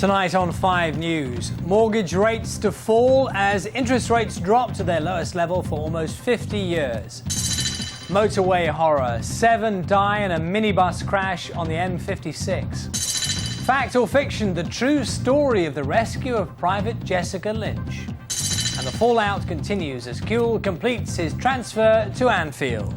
Tonight on 5 News, mortgage rates to fall as interest rates drop to their lowest level for almost 50 years. Motorway horror, 7 die in a minibus crash on the M56. Fact or fiction, the true story of the rescue of Private Jessica Lynch. And the fallout continues as Kewell completes his transfer to Anfield.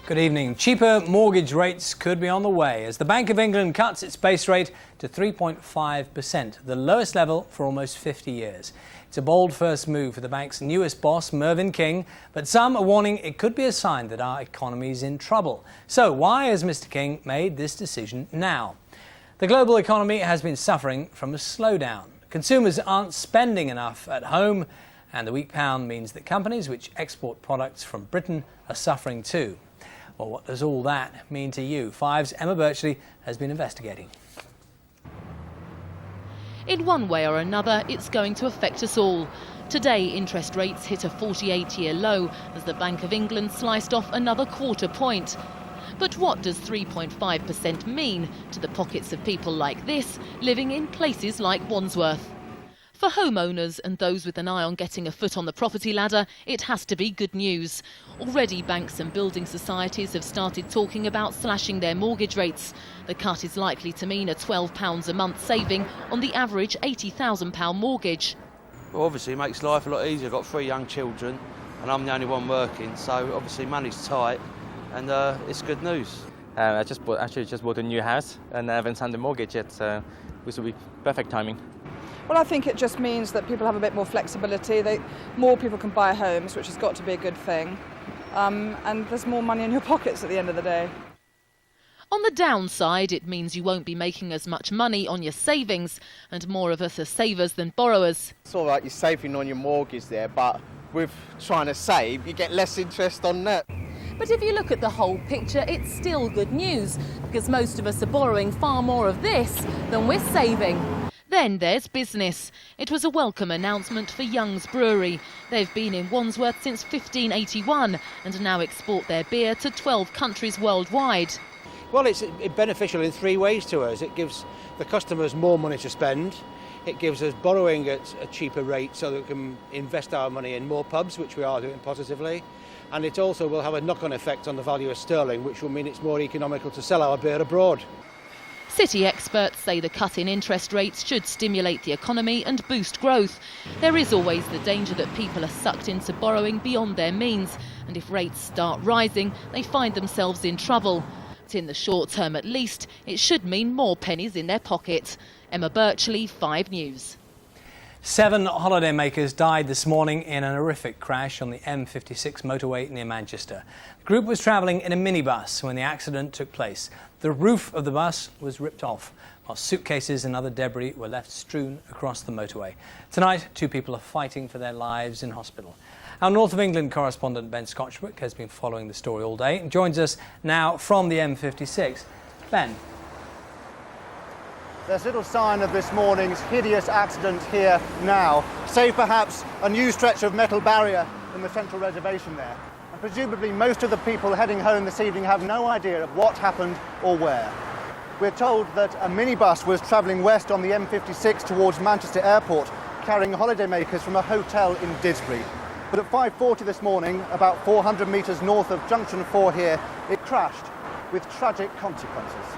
Good evening. Cheaper mortgage rates could be on the way as the Bank of England cuts its base rate to 3.5%, the lowest level for almost 50 years. It's a bold first move for the bank's newest boss, Mervyn King, but some are warning it could be a sign that our economy is in trouble. So why has Mr. King made this decision now? The global economy has been suffering from a slowdown. Consumers aren't spending enough at home, and the weak pound means that companies which export products from Britain are suffering too. Well, what does all that mean to you? 5's Emma Birchley has been investigating. In one way or another, it's going to affect us all. Today, interest rates hit a 48-year low as the Bank of England sliced off another quarter point. But what does 3.5% mean to the pockets of people like this living in places like Wandsworth? For homeowners and those with an eye on getting a foot on the property ladder, it has to be good news. Already banks and building societies have started talking about slashing their mortgage rates. The cut is likely to mean a £12 a month saving on the average £80,000 mortgage. Well, obviously it makes life a lot easier. I've got 3 young children and I'm the only one working, so obviously money's tight and it's good news. I just bought a new house and I haven't signed the mortgage yet, so this will be perfect timing. Well, I think it just means that people have a bit more flexibility. More people can buy homes, which has got to be a good thing. And there's more money in your pockets at the end of the day. On the downside, it means you won't be making as much money on your savings, and more of us are savers than borrowers. It's all right, you're saving on your mortgage there, but with trying to save, you get less interest on that. But if you look at the whole picture, it's still good news, because most of us are borrowing far more of this than we're saving. Then there's business. It was a welcome announcement for Young's Brewery. They've been in Wandsworth since 1581 and now export their beer to 12 countries worldwide. Well, it's beneficial in 3 ways to us. It gives the customers more money to spend. It gives us borrowing at a cheaper rate so that we can invest our money in more pubs, which we are doing positively. And it also will have a knock-on effect on the value of sterling, which will mean it's more economical to sell our beer abroad. City experts say the cut in interest rates should stimulate the economy and boost growth. There is always the danger that people are sucked into borrowing beyond their means, and if rates start rising, they find themselves in trouble. But in the short term at least, it should mean more pennies in their pocket. Emma Birchley, 5 News. 7 holidaymakers died this morning in an horrific crash on the M56 motorway near Manchester. The group was travelling in a minibus when the accident took place. The roof of the bus was ripped off, while suitcases and other debris were left strewn across the motorway. Tonight, 2 people are fighting for their lives in hospital. Our North of England correspondent Ben Scotchbrook has been following the story all day and joins us now from the M56. Ben. There's little sign of this morning's hideous accident here now, save perhaps a new stretch of metal barrier in the central reservation there. And presumably most of the people heading home this evening have no idea of what happened or where. We're told that a minibus was travelling west on the M56 towards Manchester Airport, carrying holidaymakers from a hotel in Didsbury. But at 5:40 this morning, about 400 metres north of Junction 4 here, it crashed with tragic consequences.